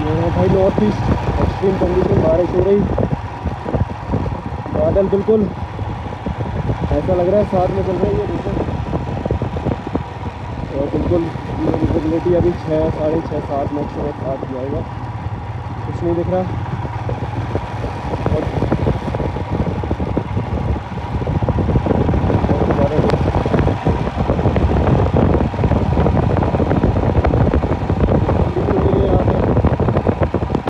भाई north east extreme condition, बारिश हो रही, बादल बिल्कुल ऐसा लग रहा है साथ में चल रही है देखो। और बिल्कुल विजिबिलिटी अभी 6, 6:30, 7 मैक्सिमम 8 जाएगा, कुछ नहीं दिख रहा। और